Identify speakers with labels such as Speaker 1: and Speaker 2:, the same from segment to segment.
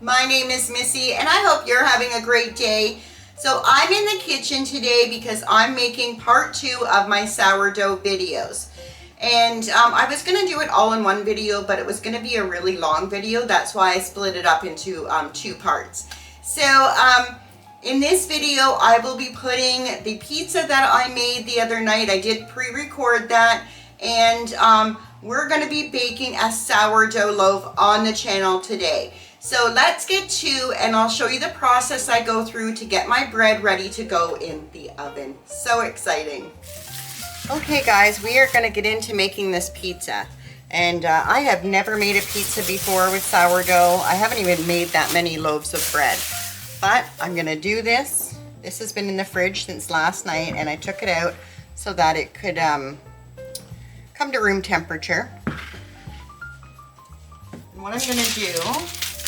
Speaker 1: My name is Missy and I hope you're having a great day. So I'm in the kitchen today because I'm making part 2 of my sourdough videos. And I was going to do it all in one video, but it was going to be a really long video. That's why I split it up into 2 parts. So in this video, I will be putting the pizza that I made the other night. I did pre-record that. And we're going to be baking a sourdough loaf on the channel today. So let's get to, and I'll show you the process I go through to get my bread ready to go in the oven. So exciting. Okay guys, we are going to get into making this pizza. And I have never made a pizza before with sourdough. I haven't even made that many loaves of bread. But I'm going to do this. This has been in the fridge since last night and I took it out so that it could come to room temperature. And what I'm going to do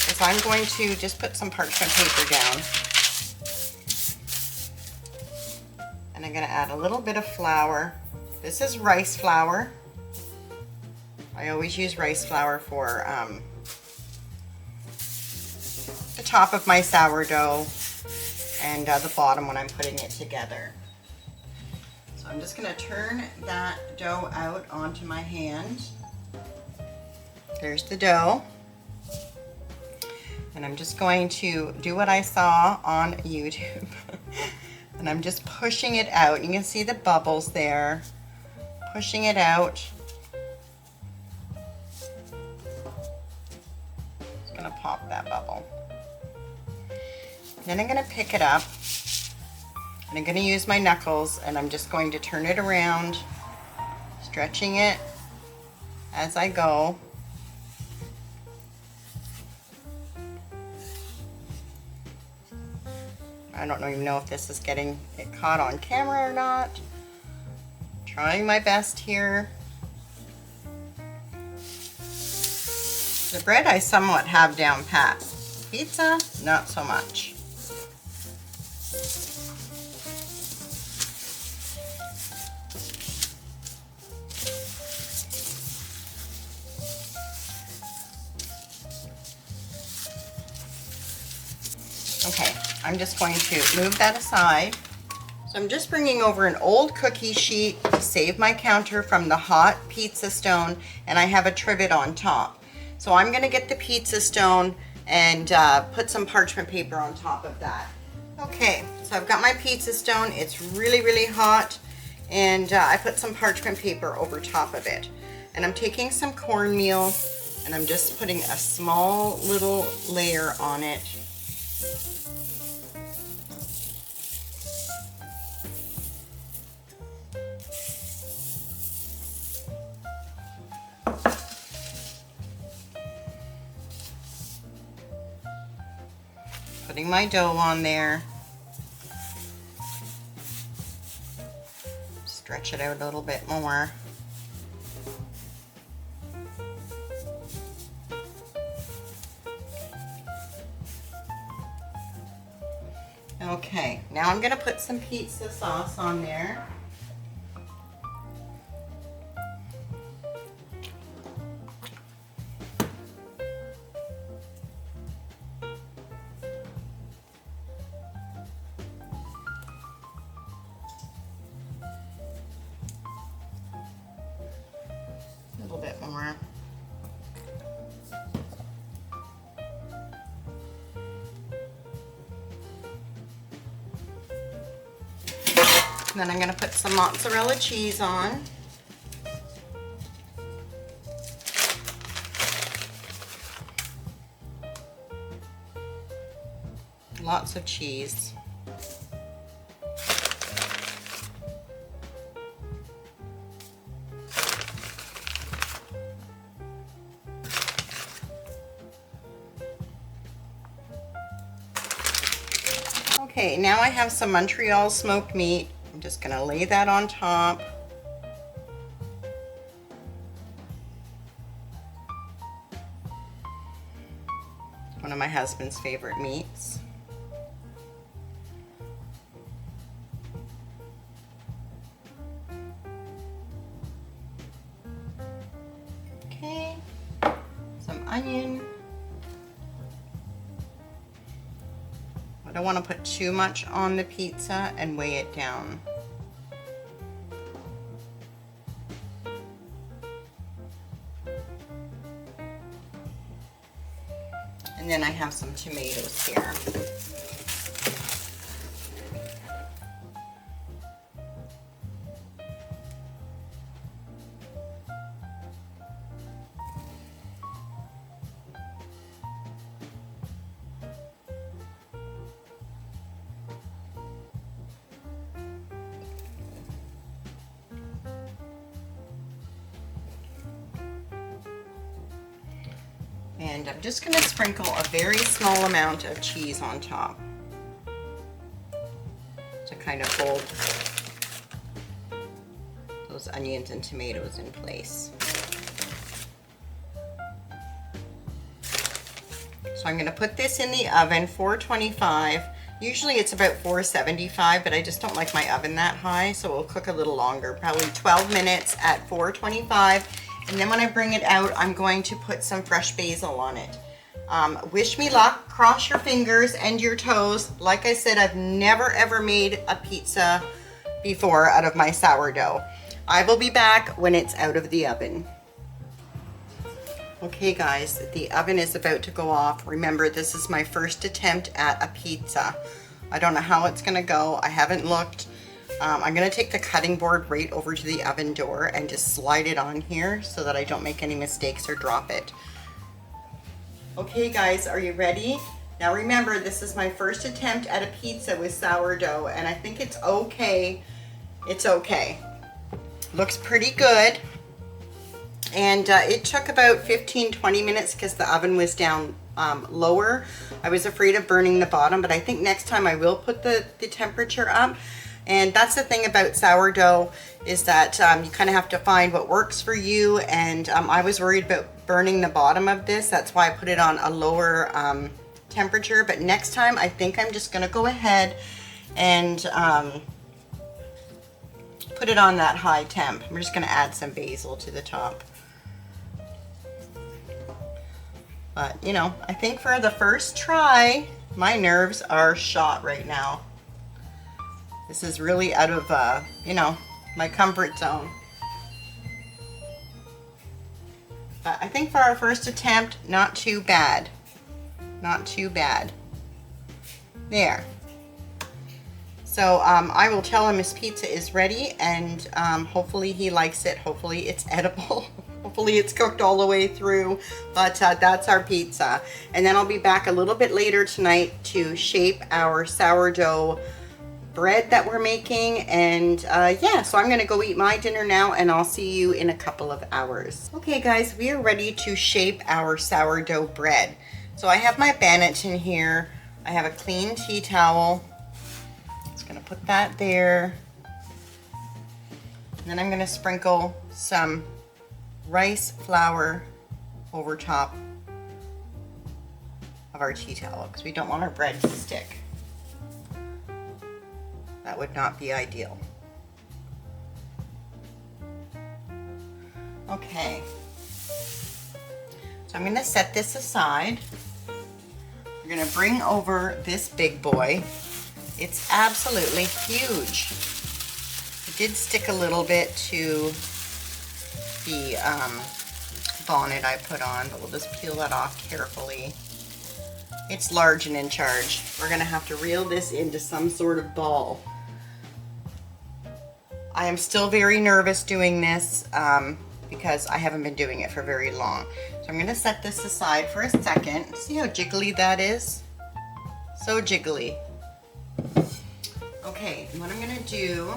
Speaker 1: is I'm going to just put some parchment paper down. And I'm going to add a little bit of flour. This is rice flour. I always use rice flour for the top of my sourdough and the bottom when I'm putting it together. So I'm just going to turn that dough out onto my hand. There's the dough. And I'm just going to do what I saw on YouTube. And I'm just pushing it out. You can see the bubbles there. Pushing it out. Just going to pop that bubble. Then I'm going to pick it up. And I'm going to use my knuckles and I'm just going to turn it around, stretching it as I go. I don't even know if this is getting it caught on camera or not. Trying my best here. The bread I somewhat have down pat. Pizza, not so much. Okay, I'm just going to move that aside. So I'm just bringing over an old cookie sheet to save my counter from the hot pizza stone, and I have a trivet on top. So I'm going to get the pizza stone and put some parchment paper on top of that. Okay, so I've got my pizza stone. It's really, really hot, and I put some parchment paper over top of it. And I'm taking some cornmeal, and I'm just putting a small little layer on it. Putting my dough on there. Stretch it out a little bit more. Okay, now I'm going to put some pizza sauce on there. A little bit more. And then I'm going to put some mozzarella cheese on. Lots of cheese. Okay, now I have some Montreal smoked meat. I'm just going to lay that on top. One of my husband's favorite meats. Okay, some onion. I don't want to put too much on the pizza and weigh it down. And then I have some tomatoes here. And I'm just going to sprinkle a very small amount of cheese on top to kind of hold those onions and tomatoes in place. So I'm going to put this in the oven, 425. Usually it's about 475, but I just don't like my oven that high, so it'll cook a little longer, probably 12 minutes at 425. And then when I bring it out, I'm going to put some fresh basil on it. Wish me luck, cross your fingers and your toes. Like I said, I've never ever made a pizza before out of my sourdough. I will be back when it's out of the oven. Okay guys, the oven is about to go off. Remember, this is my first attempt at a pizza. I don't know how it's gonna go. I haven't looked. I'm gonna take the cutting board right over to the oven door and just slide it on here so that I don't make any mistakes or drop it. Okay guys, are you ready? Now remember, this is my first attempt at a pizza with sourdough, and I think it's okay. It's okay. Looks pretty good. And it took about 15-20 minutes because the oven was down lower. I was afraid of burning the bottom, but I think next time I will put the temperature up. And that's the thing about sourdough, is that you kind of have to find what works for you. And I was worried about burning the bottom of this. That's why I put it on a lower temperature. But next time, I think I'm just going to go ahead and put it on that high temp. I'm just going to add some basil to the top. But, you know, I think for the first try, my nerves are shot right now. This is really out of, you know, my comfort zone. But I think for our first attempt, not too bad. Not too bad. There. So I will tell him his pizza is ready, and hopefully he likes it. Hopefully it's edible. Hopefully it's cooked all the way through. But that's our pizza. And then I'll be back a little bit later tonight to shape our sourdough bread that we're making. And yeah, so I'm gonna go eat my dinner now, and I'll see you in a couple of hours. Okay guys, we are ready to shape our sourdough bread. So I have my banneton here. I have a clean tea towel. Just gonna put that there. And then I'm gonna sprinkle some rice flour over top of our tea towel because we don't want our bread to stick. That would not be ideal. Okay, so I'm going to set this aside. We're going to bring over this big boy. It's absolutely huge. It did stick a little bit to the bonnet I put on, but we'll just peel that off carefully. It's large and in charge. We're going to have to reel this into some sort of ball. I am still very nervous doing this because I haven't been doing it for very long. So I'm going to set this aside for a second. See how jiggly that is? So jiggly. Okay, what I'm going to do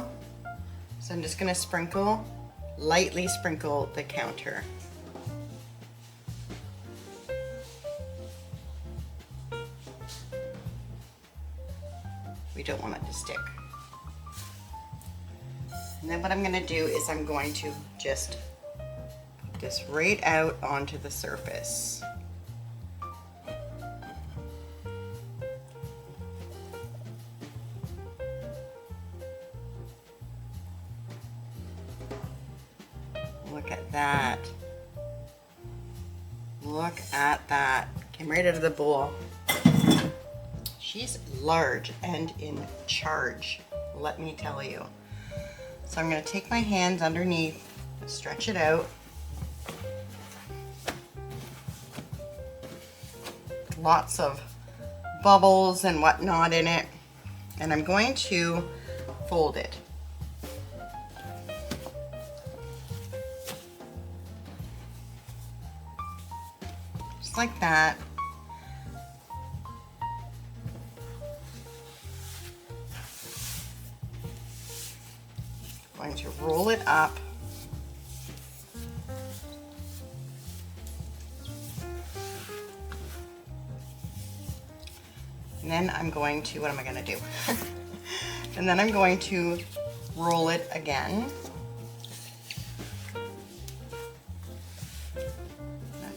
Speaker 1: is I'm just going to sprinkle, lightly sprinkle the counter. We don't want it to stick. And then what I'm going to do is I'm going to just put this right out onto the surface. Look at that. Look at that. Came right out of the bowl. She's large and in charge, let me tell you. So I'm going to take my hands underneath, stretch it out. Lots of bubbles and whatnot in it. And I'm going to fold it. Just like that. Going to roll it up. And then I'm going to, what am I going to do? And then I'm going to roll it again.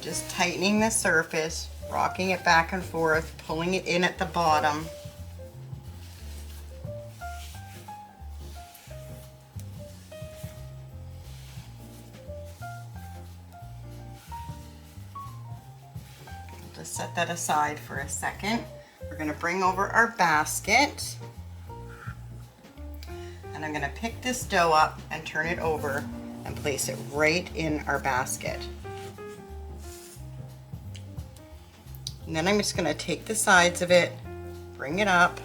Speaker 1: Just tightening the surface, rocking it back and forth, pulling it in at the bottom. Just set that aside for a second. We're going to bring over our basket. And I'm going to pick this dough up and turn it over and place it right in our basket. And then I'm just going to take the sides of it, bring it up.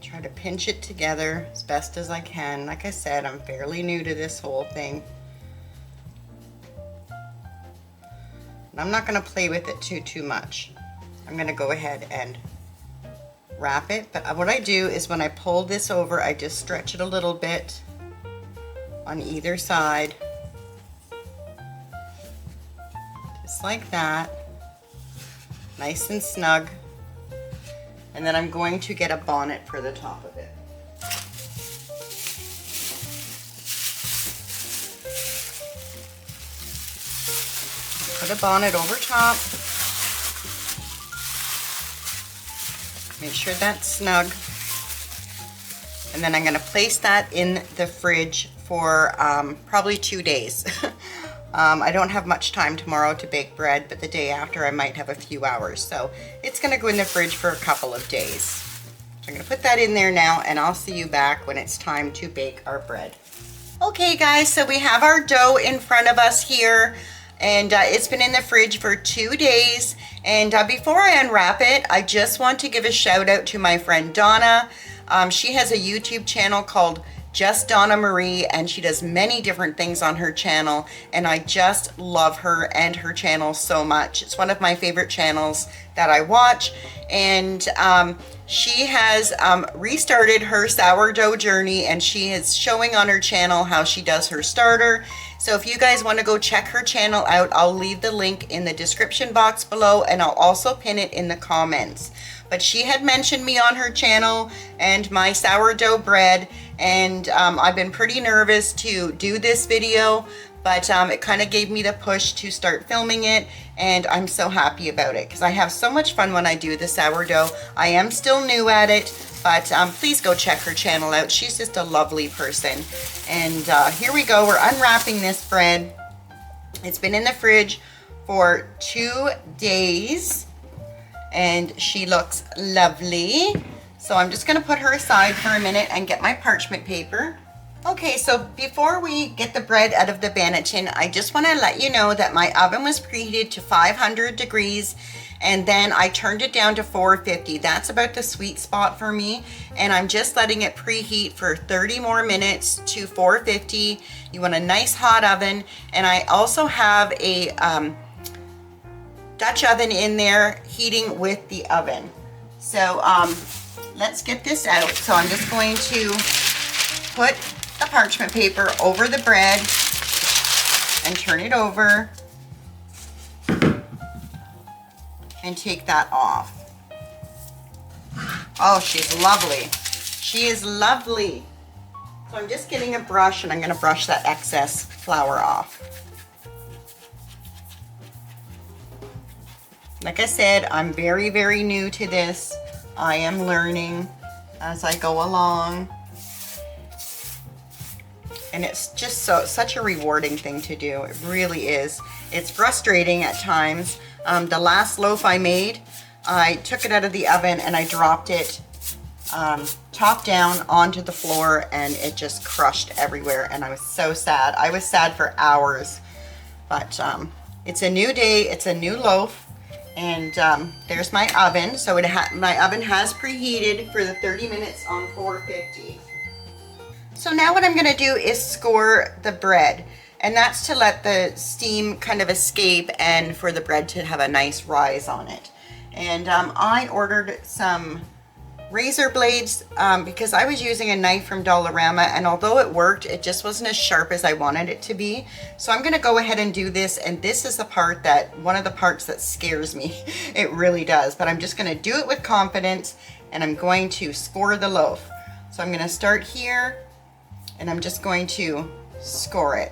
Speaker 1: Try to pinch it together as best as I can. Like I said, I'm fairly new to this whole thing. And I'm not going to play with it too much. I'm going to go ahead and wrap it. But what I do is when I pull this over, I just stretch it a little bit on either side. Just like that. Nice and snug. And then I'm going to get a bonnet for the top of it. Put a bonnet over top. Make sure that's snug. And then I'm going to place that in the fridge for probably 2 days. I don't have much time tomorrow to bake bread, but the day after I might have a few hours. So it's going to go in the fridge for a couple of days. So I'm going to put that in there now, and I'll see you back when it's time to bake our bread. Okay guys, so we have our dough in front of us here, and it's been in the fridge for 2 days. And before I unwrap it, I just want to give a shout out to my friend Donna. She has a YouTube channel called Just Donna Marie, and she does many different things on her channel, and I just love her and her channel so much. It's one of my favorite channels that I watch, and she has restarted her sourdough journey, and she is showing on her channel how she does her starter. So if you guys want to go check her channel out, I'll leave the link in the description box below, and I'll also pin it in the comments. But she had mentioned me on her channel and my sourdough bread, and I've been pretty nervous to do this video, but it kind of gave me the push to start filming it, and I'm so happy about it because I have so much fun when I do the sourdough. I am still new at it, but please go check her channel out. She's just a lovely person. And here we go. We're unwrapping this bread. It's been in the fridge for 2 days. And she looks lovely. So I'm just going to put her aside for a minute and get my parchment paper. Okay, so before we get the bread out of the banneton, I just want to let you know that my oven was preheated to 500 degrees, and then I turned it down to 450. That's about the sweet spot for me, and I'm just letting it preheat for 30 more minutes to 450. You want a nice hot oven, and I also have a Dutch oven in there heating with the oven. So let's get this out. So I'm just going to put the parchment paper over the bread and turn it over and take that off. Oh, she's lovely. She is lovely. So I'm just getting a brush, and I'm going to brush that excess flour off. Like I said, I'm very, very new to this. I am learning as I go along. And it's just such a rewarding thing to do. It really is. It's frustrating at times. The last loaf I made, I took it out of the oven and I dropped it top down onto the floor, and it just crushed everywhere, and I was so sad. I was sad for hours. But it's a new day, it's a new loaf, and there's my oven. So my oven has preheated for the 30 minutes on 450. So now what I'm going to do is score the bread, and that's to let the steam kind of escape and for the bread to have a nice rise on it. And I ordered some razor blades because I was using a knife from Dollarama, and although it worked, it just wasn't as sharp as I wanted it to be. So I'm going to go ahead and do this, and this is the part that, one of the parts that scares me. It really does, but I'm just going to do it with confidence, and I'm going to score the loaf. So I'm going to start here, and I'm just going to score it.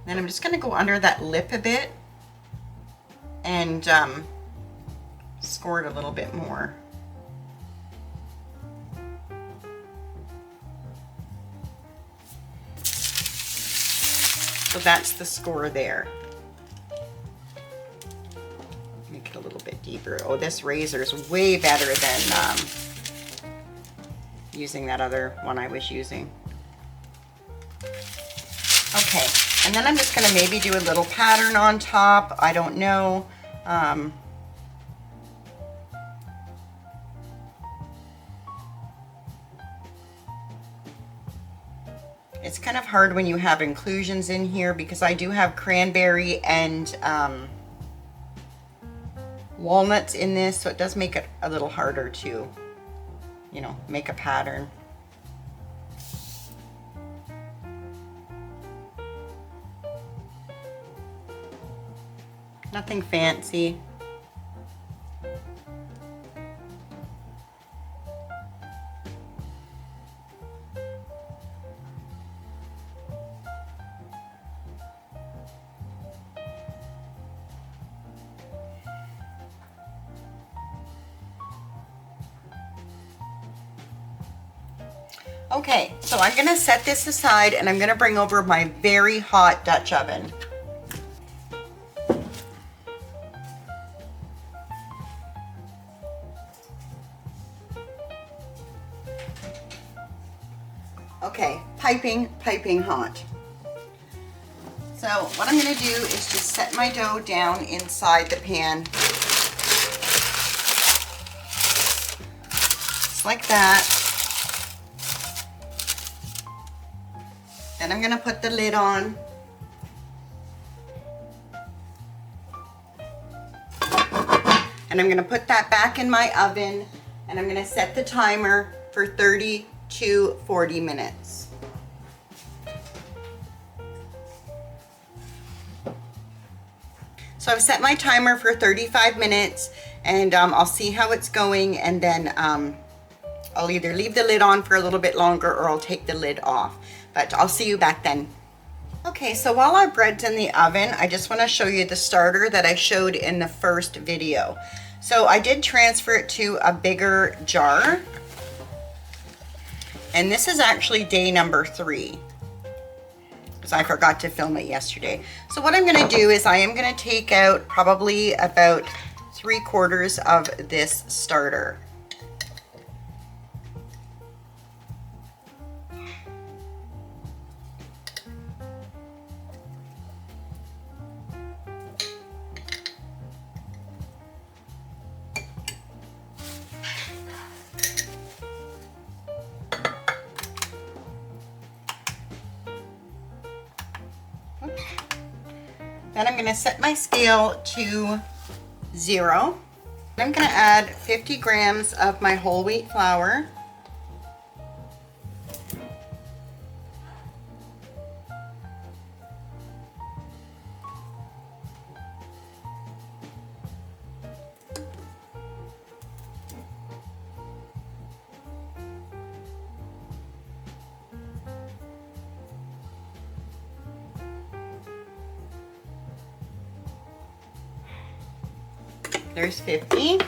Speaker 1: Then I'm just going to go under that lip a bit and score it a little bit more. So that's the score there. Make it a little bit deeper. Oh, this razor is way better than using that other one I was using. Okay. And then I'm just going to maybe do a little pattern on top. I don't know. It's kind of hard when you have inclusions in here because I do have cranberry and walnuts in this, so it does make it a little harder to, you know, make a pattern. Nothing fancy. Okay, so I'm going to set this aside, and I'm going to bring over my very hot Dutch oven. Okay, piping hot. So what I'm going to do is just set my dough down inside the pan. Just like that. Then I'm going to put the lid on. And I'm going to put that back in my oven, and I'm going to set the timer for 30 to 40 minutes. So I've set my timer for 35 minutes, and I'll see how it's going, and then I'll either leave the lid on for a little bit longer or I'll take the lid off. But I'll see you back then. Okay, so while our bread's in the oven, I just want to show you the starter that I showed in the first video. So I did transfer it to a bigger jar. And this is actually day number 3, because I forgot to film it yesterday. So what I'm going to do is I am going to take out probably about 3/4 of this starter. Then I'm going to set my scale to 0. I'm going to add 50 grams of my whole wheat flour. There's 50. And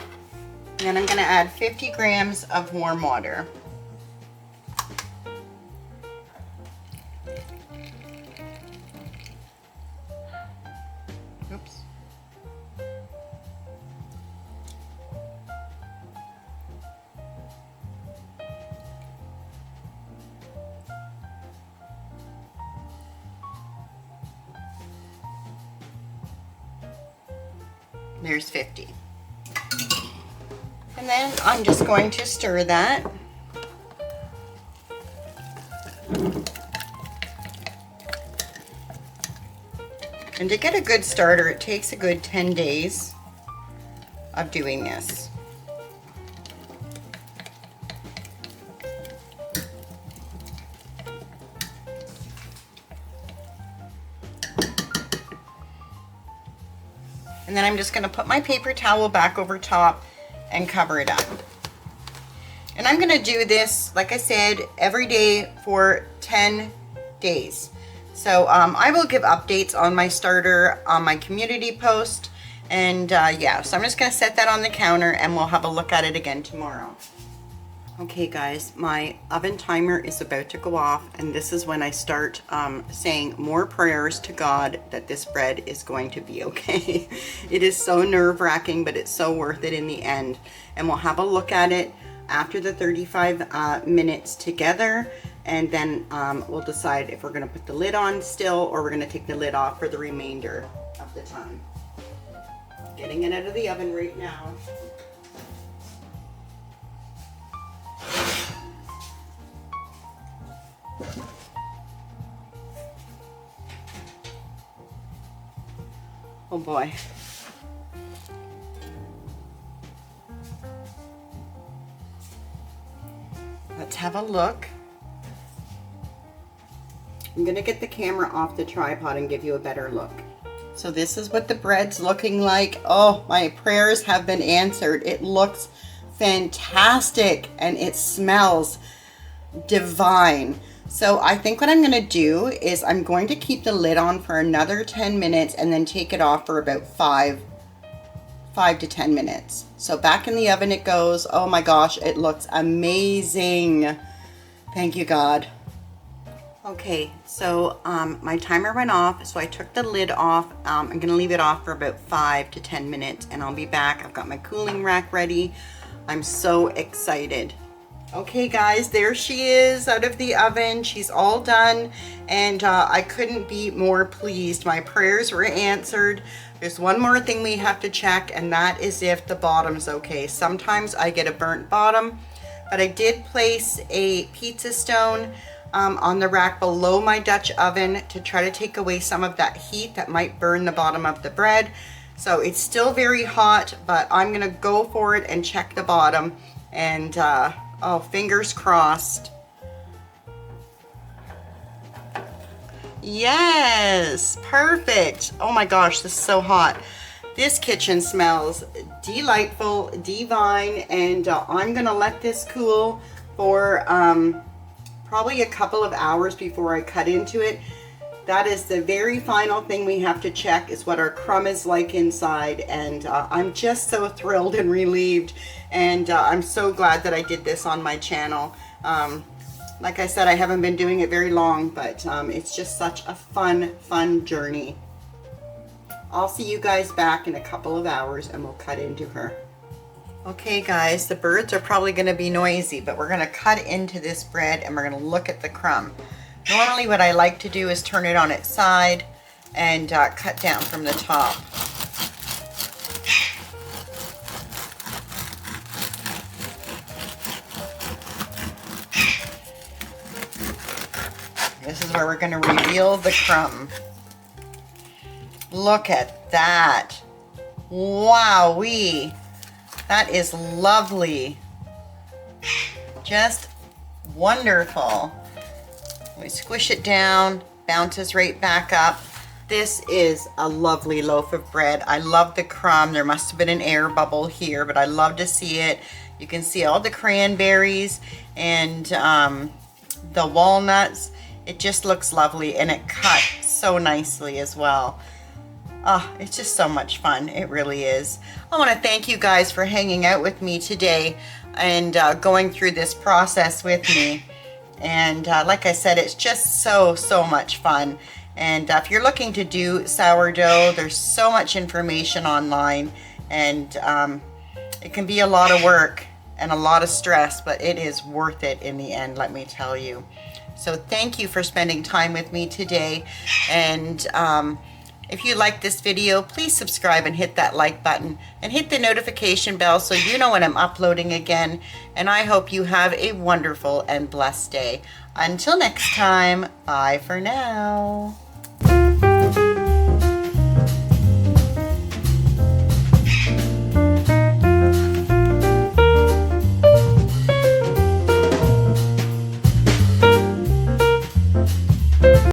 Speaker 1: then I'm gonna add 50 grams of warm water. Oops. There's 50. And then I'm just going to stir that. And to get a good starter, it takes a good 10 days of doing this. And then I'm just going to put my paper towel back over top and cover it up. And I'm going to do this, like I said, every day for 10 days. So I will give updates on my starter on my community post. And yeah, so I'm just going to set that on the counter and we'll have a look at it again tomorrow. Okay guys, my oven timer is about to go off, and this is when I start saying more prayers to God that this bread is going to be okay. It is so nerve-wracking, but it's so worth it in the end. And we'll have a look at it after the 35 minutes together, and then we'll decide if we're going to put the lid on still or we're going to take the lid off for the remainder of the time. Getting it out of the oven right now. Oh boy. Let's have a look. I'm gonna get the camera off the tripod and give you a better look. So this is what the bread's looking like. Oh, my prayers have been answered. It looks fantastic and it smells divine. So I think what I'm going to do is I'm going to keep the lid on for another 10 minutes and then take it off for about 5 to 10 minutes. So back in the oven it goes. Oh my gosh, it looks amazing. Thank you, God. Okay, so my timer went off, so I took the lid off. I'm going to leave it off for about 5 to 10 minutes and I'll be back. I've got my cooling rack ready. I'm so excited. Okay guys, there she is out of the oven. She's all done, and I couldn't be more pleased. My prayers were answered. There's one more thing we have to check, and that is if the bottom's okay. Sometimes I get a burnt bottom, but I did place a pizza stone on the rack below my Dutch oven to try to take away some of that heat that might burn the bottom of the bread. So it's still very hot, but I'm gonna go for it and check the bottom, and oh, fingers crossed. Yes, perfect. Oh my gosh, this is so hot. This kitchen smells delightful, divine, and I'm gonna let this cool for probably a couple of hours before I cut into it. That is the very final thing we have to check, is what our crumb is like inside, and I'm just so thrilled and relieved, and I'm so glad that I did this on my channel. Like I said, I haven't been doing it very long, but it's just such a fun journey. I'll see you guys back in a couple of hours and we'll cut into her. Okay guys, the birds are probably going to be noisy, but we're going to cut into this bread and we're going to look at the crumb. Normally what I like to do is turn it on its side and cut down from the top. This is where we're going to reveal the crumb. Look at that. Wowee. That is lovely. Just wonderful. We squish it down, bounces right back up. This is a lovely loaf of bread. I love the crumb. There must have been an air bubble here, but I love to see it. You can see all the cranberries and the walnuts. It just looks lovely, and it cut so nicely as well. Oh, it's just so much fun. It really is. I want to thank you guys for hanging out with me today and going through this process with me. And like I said, it's just so much fun. And if you're looking to do sourdough, there's so much information online, and it can be a lot of work and a lot of stress, but it is worth it in the end, let me tell you. So thank you for spending time with me today. And if you like this video, please subscribe and hit that like button and hit the notification bell so you know when I'm uploading again. And I hope you have a wonderful and blessed day. Until next time, bye for now.